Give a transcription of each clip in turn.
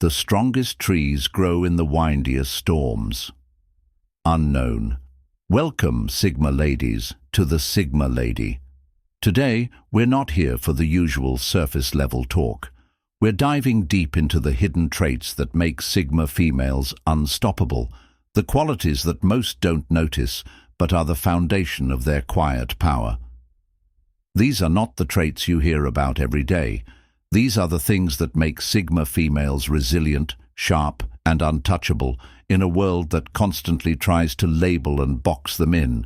The strongest trees grow in the windiest storms. Unknown. Welcome, Sigma ladies, to the Sigma Lady. Today, we're not here for the usual surface-level talk. We're diving deep into the hidden traits that make Sigma females unstoppable, the qualities that most don't notice but are the foundation of their quiet power. These are not the traits you hear about every day. These are the things that make Sigma females resilient, sharp, and untouchable in a world that constantly tries to label and box them in.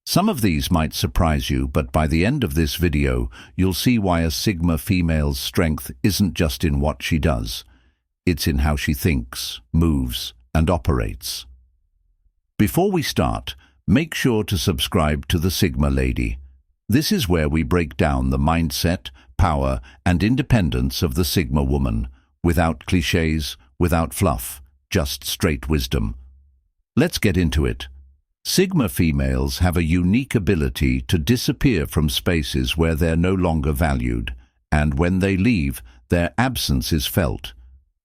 Some of these might surprise you, but by the end of this video, you'll see why a Sigma female's strength isn't just in what she does. It's in how she thinks, moves, and operates. Before we start, make sure to subscribe to the Sigma Lady. This is where we break down the mindset, power, and independence of the Sigma woman, without cliches, without fluff, just straight wisdom. Let's get into it. Sigma females have a unique ability to disappear from spaces where they're no longer valued, and when they leave, their absence is felt.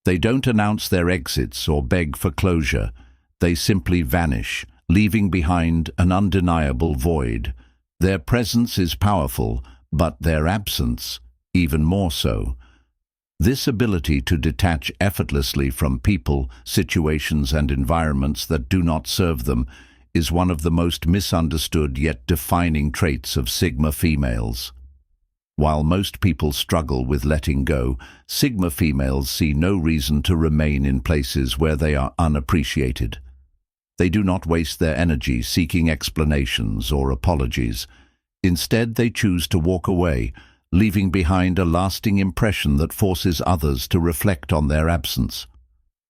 They don't announce their exits or beg for closure. They simply vanish, leaving behind an undeniable void. Their presence is powerful, but their absence, even more so. This ability to detach effortlessly from people, situations, and environments that do not serve them is one of the most misunderstood yet defining traits of Sigma females. While most people struggle with letting go, Sigma females see no reason to remain in places where they are unappreciated. They do not waste their energy seeking explanations or apologies. Instead, they choose to walk away, leaving behind a lasting impression that forces others to reflect on their absence.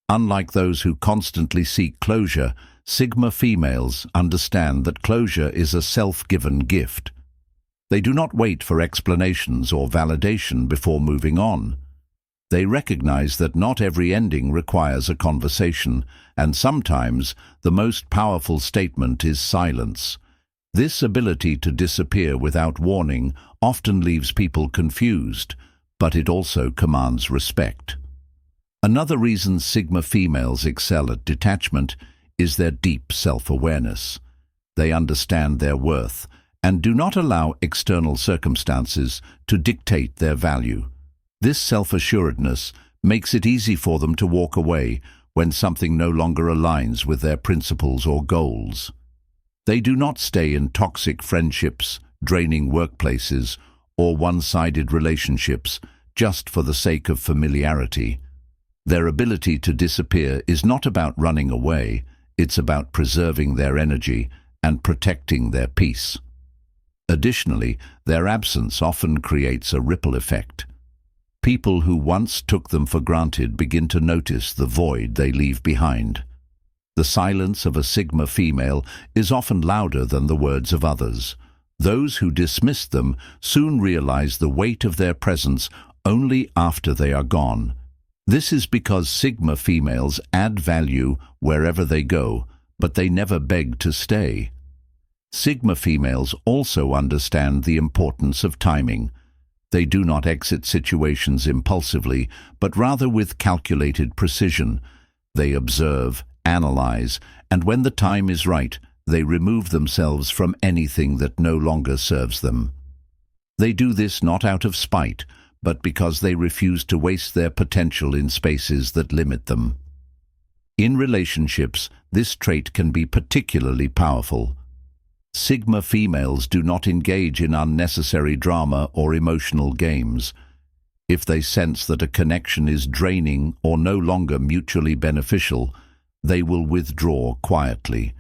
Unlike those who constantly seek closure, Sigma females understand that closure is a self-given gift. They do not wait for explanations or validation before moving on. They recognize that not every ending requires a conversation, and sometimes the most powerful statement is silence. This ability to disappear without warning often leaves people confused, but it also commands respect. Another reason Sigma females excel at detachment is their deep self-awareness. They understand their worth and do not allow external circumstances to dictate their value. This self-assuredness makes it easy for them to walk away when something no longer aligns with their principles or goals. They do not stay in toxic friendships, draining workplaces, or one-sided relationships just for the sake of familiarity. Their ability to disappear is not about running away, it's about preserving their energy and protecting their peace. Additionally, their absence often creates a ripple effect. People who once took them for granted begin to notice the void they leave behind. The silence of a Sigma female is often louder than the words of others. Those who dismiss them soon realize the weight of their presence only after they are gone. This is because Sigma females add value wherever they go, but they never beg to stay. Sigma females also understand the importance of timing. They do not exit situations impulsively, but rather with calculated precision. They observe, analyze, and when the time is right, they remove themselves from anything that no longer serves them. They do this not out of spite, but because they refuse to waste their potential in spaces that limit them. In relationships, this trait can be particularly powerful. Sigma females do not engage in unnecessary drama or emotional games. If they sense that a connection is draining or no longer mutually beneficial, they will withdraw quietly.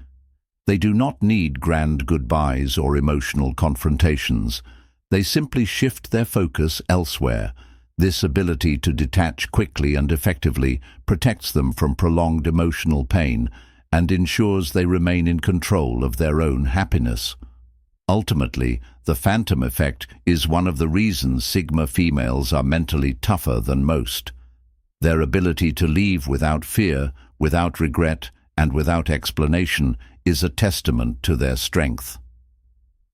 They do not need grand goodbyes or emotional confrontations. They simply shift their focus elsewhere. This ability to detach quickly and effectively protects them from prolonged emotional pain and ensures they remain in control of their own happiness. Ultimately, the phantom effect is one of the reasons Sigma females are mentally tougher than most. Their ability to leave without fear, without regret, and without explanation is a testament to their strength.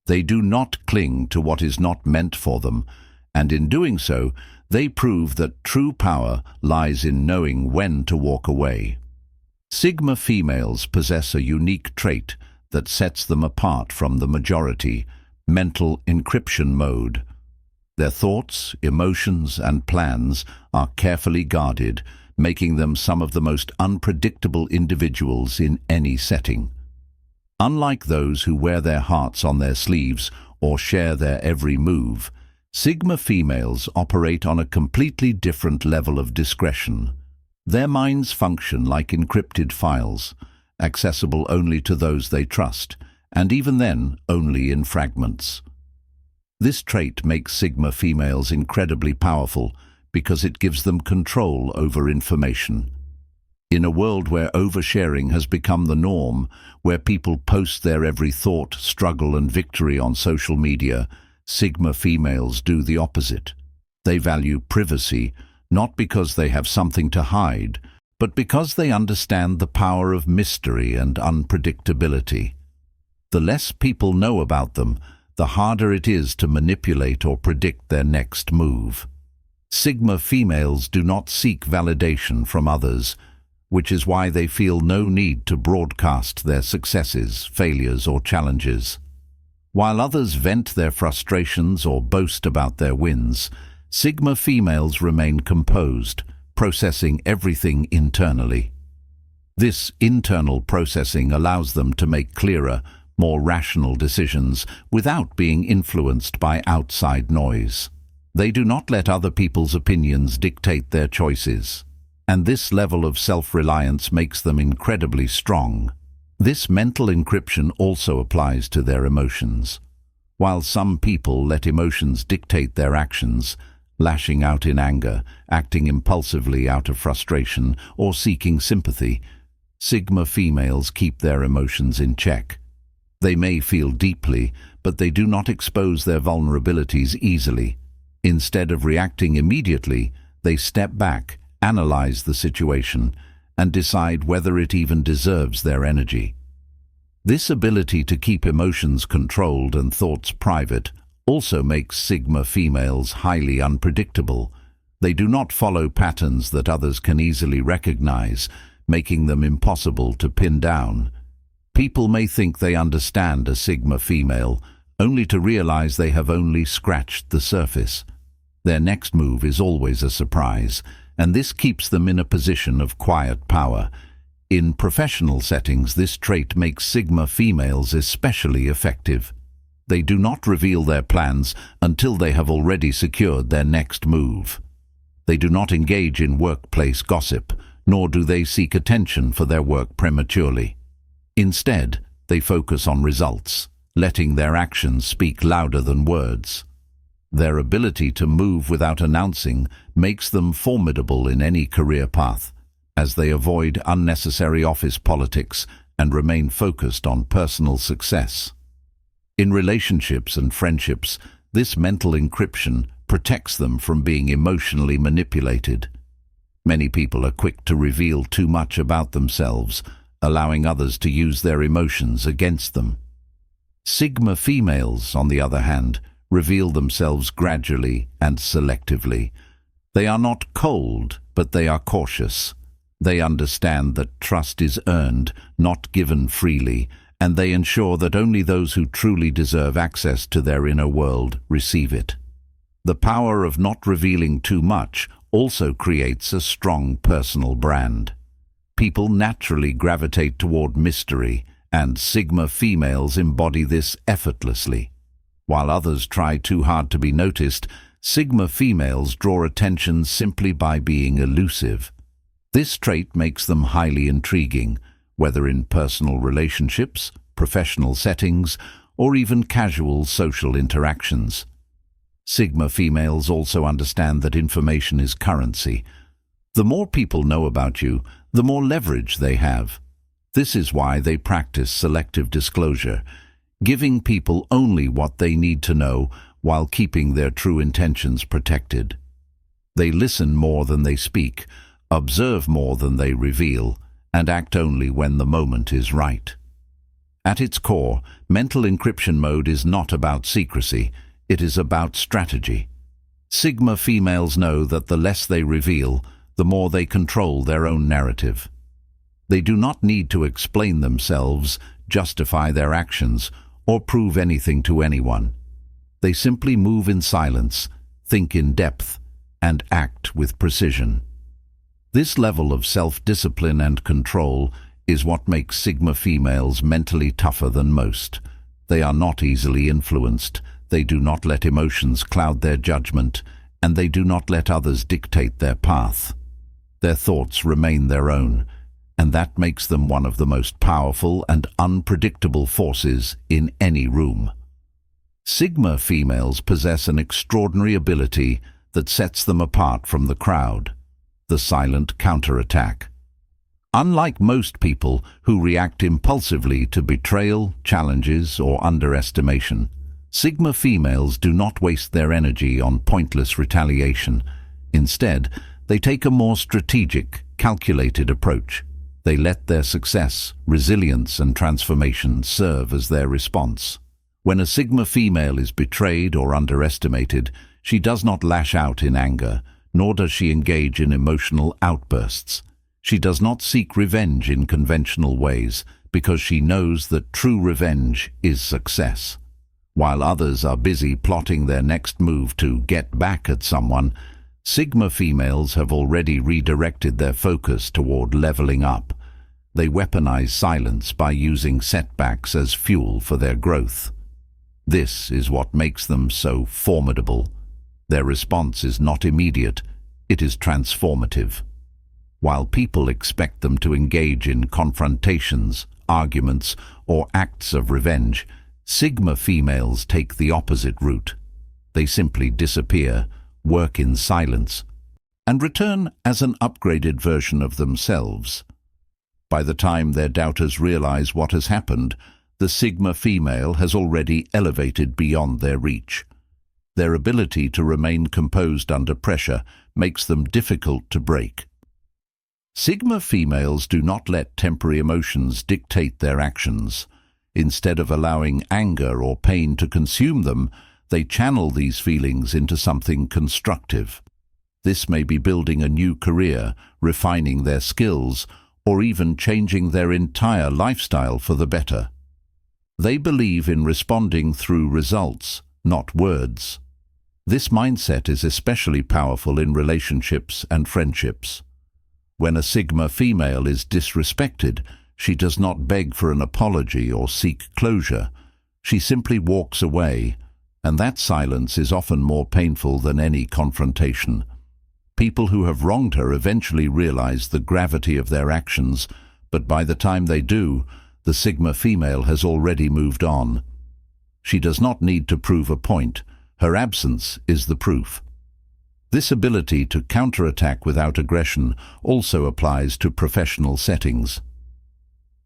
They do not cling to what is not meant for them, and in doing so, They prove that true power lies in knowing when to walk away. Sigma females possess a unique trait that sets them apart from the majority: mental encryption mode. Their thoughts, emotions, and plans are carefully guarded, making them some of the most unpredictable individuals in any setting. Unlike those who wear their hearts on their sleeves or share their every move, Sigma females operate on a completely different level of discretion. Their minds function like encrypted files, accessible only to those they trust, and even then, only in fragments. This trait makes Sigma females incredibly powerful because it gives them control over information. In a world where oversharing has become the norm, where people post their every thought, struggle, and victory on social media, Sigma females do the opposite. They value privacy, not because they have something to hide, but because they understand the power of mystery and unpredictability. The less people know about them, the harder it is to manipulate or predict their next move. Sigma females do not seek validation from others, which is why they feel no need to broadcast their successes, failures, or challenges. While others vent their frustrations or boast about their wins, Sigma females remain composed, processing everything internally. This internal processing allows them to make clearer, more rational decisions without being influenced by outside noise. They do not let other people's opinions dictate their choices, and this level of self-reliance makes them incredibly strong. This mental encryption also applies to their emotions. While some people let emotions dictate their actions, lashing out in anger, acting impulsively out of frustration, or seeking sympathy, Sigma females keep their emotions in check. They may feel deeply, but they do not expose their vulnerabilities easily. Instead of reacting immediately, they step back, analyze the situation, and decide whether it even deserves their energy. This ability to keep emotions controlled and thoughts private also makes Sigma females highly unpredictable. They do not follow patterns that others can easily recognize, making them impossible to pin down. People may think they understand a Sigma female, only to realize they have only scratched the surface. Their next move is always a surprise, and this keeps them in a position of quiet power. In professional settings, this trait makes Sigma females especially effective. They do not reveal their plans until they have already secured their next move. They do not engage in workplace gossip, nor do they seek attention for their work prematurely. Instead, they focus on results, letting their actions speak louder than words. Their ability to move without announcing makes them formidable in any career path, as they avoid unnecessary office politics and remain focused on personal success. In relationships and friendships, this mental encryption protects them from being emotionally manipulated. Many people are quick to reveal too much about themselves, allowing others to use their emotions against them. Sigma females, on the other hand, reveal themselves gradually and selectively. They are not cold, but they are cautious. They understand that trust is earned, not given freely, and they ensure that only those who truly deserve access to their inner world receive it. The power of not revealing too much also creates a strong personal brand. People naturally gravitate toward mystery, and Sigma females embody this effortlessly. While others try too hard to be noticed, Sigma females draw attention simply by being elusive. This trait makes them highly intriguing, whether in personal relationships, professional settings, or even casual social interactions. Sigma females also understand that information is currency. The more people know about you, the more leverage they have. This is why they practice selective disclosure, giving people only what they need to know while keeping their true intentions protected. They listen more than they speak, observe more than they reveal, and act only when the moment is right. At its core, mental encryption mode is not about secrecy, it is about strategy. Sigma females know that the less they reveal, the more they control their own narrative. They do not need to explain themselves, justify their actions, or prove anything to anyone. They simply move in silence, think in depth, and act with precision. This level of self-discipline and control is what makes Sigma females mentally tougher than most. They are not easily influenced, they do not let emotions cloud their judgment, and they do not let others dictate their path. Their thoughts remain their own, and that makes them one of the most powerful and unpredictable forces in any room. Sigma females possess an extraordinary ability that sets them apart from the crowd: the silent counterattack. Unlike most people who react impulsively to betrayal, challenges, or underestimation, Sigma females do not waste their energy on pointless retaliation. Instead, they take a more strategic, calculated approach. They let their success, resilience, and transformation serve as their response. When a Sigma female is betrayed or underestimated, she does not lash out in anger, nor does she engage in emotional outbursts. She does not seek revenge in conventional ways, because she knows that true revenge is success. While others are busy plotting their next move to get back at someone, Sigma females have already redirected their focus toward leveling up. They weaponize silence by using setbacks as fuel for their growth. This is what makes them so formidable. Their response is not immediate, it is transformative. While people expect them to engage in confrontations, arguments, or acts of revenge, Sigma females take the opposite route. They simply disappear, work in silence, and return as an upgraded version of themselves. By the time their doubters realize what has happened, the Sigma female has already elevated beyond their reach. Their ability to remain composed under pressure makes them difficult to break. Sigma females do not let temporary emotions dictate their actions. Instead of allowing anger or pain to consume them, they channel these feelings into something constructive. This may be building a new career, refining their skills, or even changing their entire lifestyle for the better. They believe in responding through results, not words. This mindset is especially powerful in relationships and friendships. When a Sigma female is disrespected, she does not beg for an apology or seek closure. She simply walks away, and that silence is often more painful than any confrontation. People who have wronged her eventually realize the gravity of their actions, but by the time they do, the Sigma female has already moved on. She does not need to prove a point. Her absence is the proof. This ability to counterattack without aggression also applies to professional settings.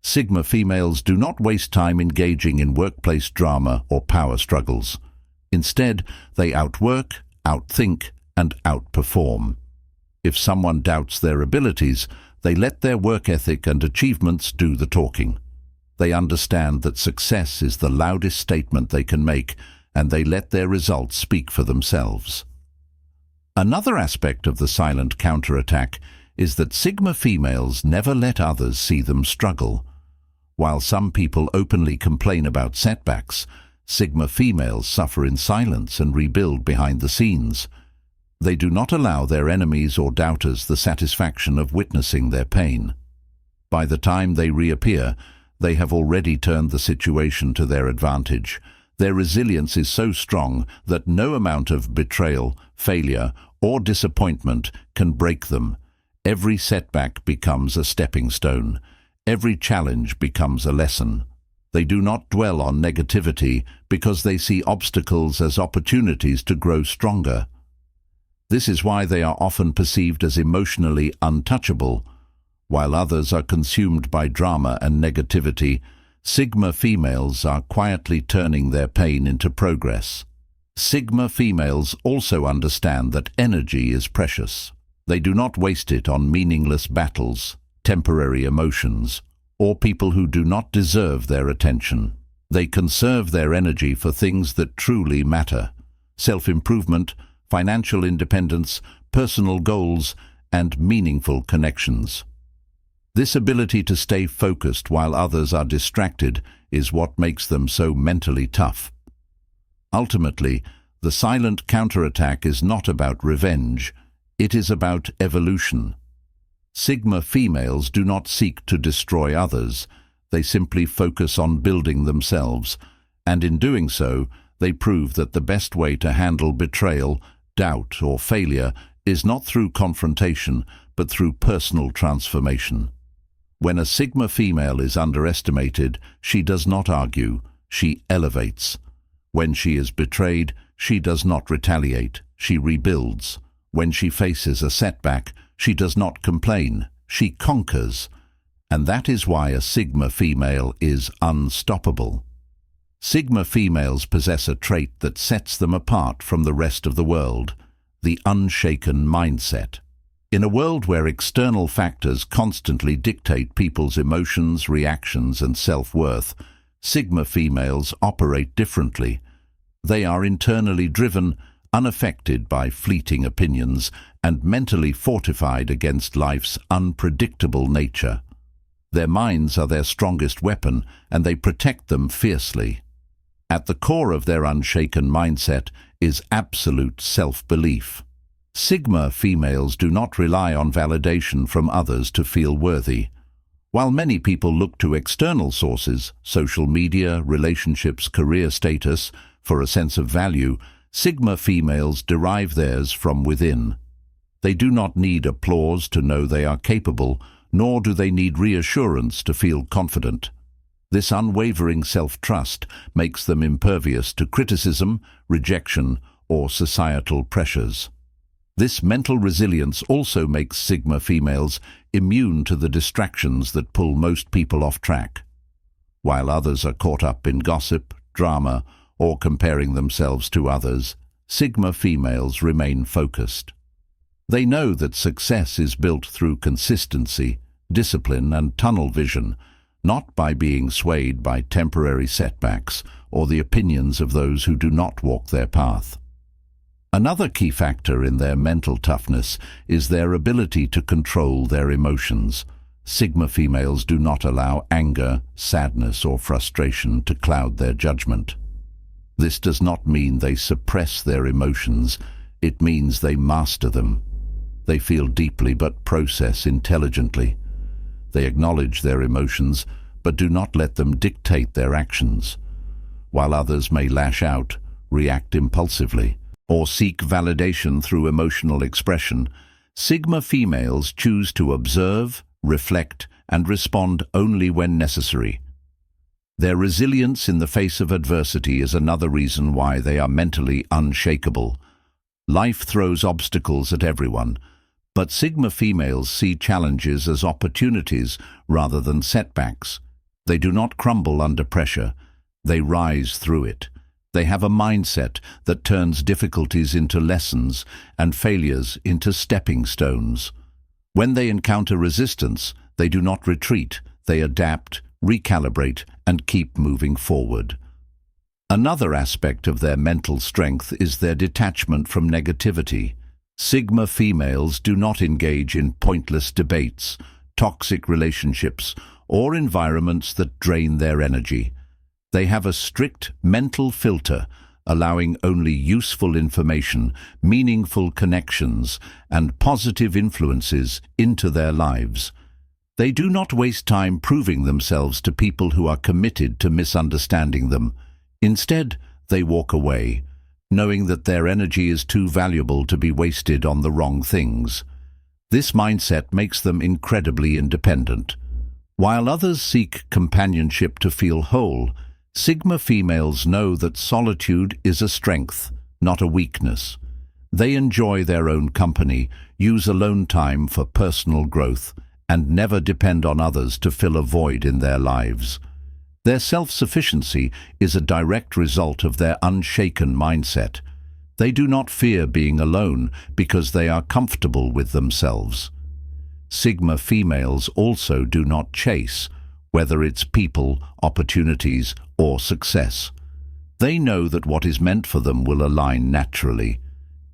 Sigma females do not waste time engaging in workplace drama or power struggles. Instead, they outwork, outthink, and outperform. If someone doubts their abilities, they let their work ethic and achievements do the talking. They understand that success is the loudest statement they can make, and they let their results speak for themselves. Another aspect of the silent counterattack is that Sigma females never let others see them struggle. While some people openly complain about setbacks, Sigma females suffer in silence and rebuild behind the scenes. They do not allow their enemies or doubters the satisfaction of witnessing their pain. By the time they reappear, they have already turned the situation to their advantage. Their resilience is so strong that no amount of betrayal, failure, or disappointment can break them. Every setback becomes a stepping stone. Every challenge becomes a lesson. They do not dwell on negativity because they see obstacles as opportunities to grow stronger. This is why they are often perceived as emotionally untouchable. While others are consumed by drama and negativity, Sigma females are quietly turning their pain into progress. Sigma females also understand that energy is precious. They do not waste it on meaningless battles, temporary emotions, or people who do not deserve their attention. They conserve their energy for things that truly matter: self-improvement, financial independence, personal goals, and meaningful connections. This ability to stay focused while others are distracted is what makes them so mentally tough. Ultimately, the silent counterattack is not about revenge, it is about evolution. Sigma females do not seek to destroy others, they simply focus on building themselves, and in doing so, they prove that the best way to handle betrayal, doubt, or failure is not through confrontation, but through personal transformation. When a Sigma female is underestimated, she does not argue, she elevates. When she is betrayed, she does not retaliate, she rebuilds. When she faces a setback, she does not complain, she conquers. And that is why a Sigma female is unstoppable. Sigma females possess a trait that sets them apart from the rest of the world, the unshaken mindset. In a world where external factors constantly dictate people's emotions, reactions, and self-worth, Sigma females operate differently. They are internally driven, unaffected by fleeting opinions, and mentally fortified against life's unpredictable nature. Their minds are their strongest weapon, and they protect them fiercely. At the core of their unshaken mindset is absolute self-belief. Sigma females do not rely on validation from others to feel worthy. While many people look to external sources, social media, relationships, career status, for a sense of value, Sigma females derive theirs from within. They do not need applause to know they are capable, nor do they need reassurance to feel confident. This unwavering self-trust makes them impervious to criticism, rejection, or societal pressures. This mental resilience also makes Sigma females immune to the distractions that pull most people off track. While others are caught up in gossip, drama, or comparing themselves to others, Sigma females remain focused. They know that success is built through consistency, discipline, and tunnel vision, not by being swayed by temporary setbacks or the opinions of those who do not walk their path. Another key factor in their mental toughness is their ability to control their emotions. Sigma females do not allow anger, sadness, or frustration to cloud their judgment. This does not mean they suppress their emotions, it means they master them. They feel deeply but process intelligently. They acknowledge their emotions, but do not let them dictate their actions. While others may lash out, react impulsively, or seek validation through emotional expression, Sigma females choose to observe, reflect, and respond only when necessary. Their resilience in the face of adversity is another reason why they are mentally unshakable. Life throws obstacles at everyone, but Sigma females see challenges as opportunities rather than setbacks. They do not crumble under pressure, they rise through it. They have a mindset that turns difficulties into lessons and failures into stepping stones. When they encounter resistance, they do not retreat, they adapt, recalibrate, and keep moving forward. Another aspect of their mental strength is their detachment from negativity. Sigma females do not engage in pointless debates, toxic relationships, or environments that drain their energy. They have a strict mental filter, allowing only useful information, meaningful connections, and positive influences into their lives. They do not waste time proving themselves to people who are committed to misunderstanding them. Instead, they walk away, knowing that their energy is too valuable to be wasted on the wrong things. This mindset makes them incredibly independent. While others seek companionship to feel whole, Sigma females know that solitude is a strength, not a weakness. They enjoy their own company, use alone time for personal growth, and never depend on others to fill a void in their lives. Their self-sufficiency is a direct result of their unshaken mindset. They do not fear being alone because they are comfortable with themselves. Sigma females also do not chase, whether it's people, opportunities, or success. They know that what is meant for them will align naturally.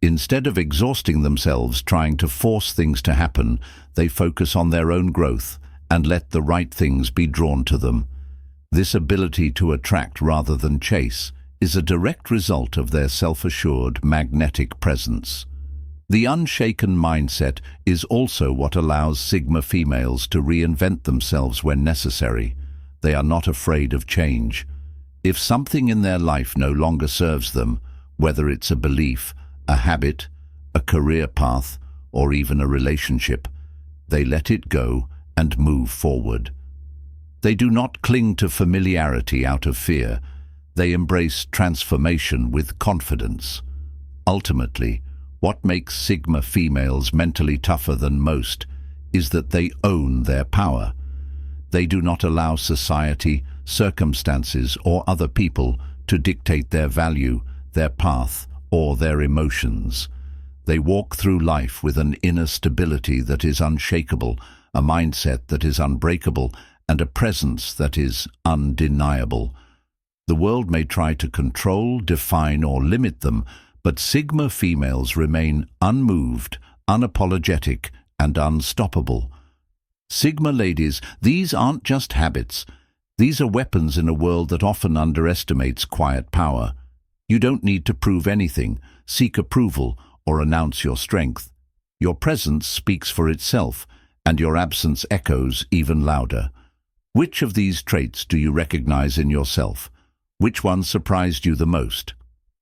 Instead of exhausting themselves trying to force things to happen, they focus on their own growth and let the right things be drawn to them. This ability to attract rather than chase is a direct result of their self-assured, magnetic presence. The unshaken mindset is also what allows Sigma females to reinvent themselves when necessary. They are not afraid of change. If something in their life no longer serves them, whether it's a belief, a habit, a career path, or even a relationship, they let it go and move forward. They do not cling to familiarity out of fear. They embrace transformation with confidence. Ultimately, what makes Sigma females mentally tougher than most is that they own their power. They do not allow society, circumstances, or other people to dictate their value, their path, or their emotions. They walk through life with an inner stability that is unshakable, a mindset that is unbreakable, and a presence that is undeniable. The world may try to control, define, or limit them, but Sigma females remain unmoved, unapologetic, and unstoppable. Sigma ladies, these aren't just habits. These are weapons in a world that often underestimates quiet power. You don't need to prove anything, seek approval, or announce your strength. Your presence speaks for itself, and your absence echoes even louder. Which of these traits do you recognize in yourself? Which one surprised you the most?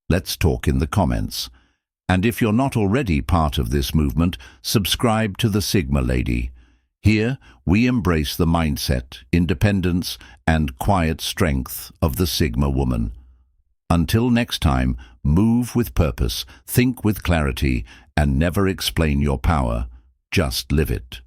Let's talk in the comments. And if you're not already part of this movement, subscribe to the Sigma Lady. Here, we embrace the mindset, independence, and quiet strength of the Sigma woman. Until next time, move with purpose, think with clarity, and never explain your power. Just live it.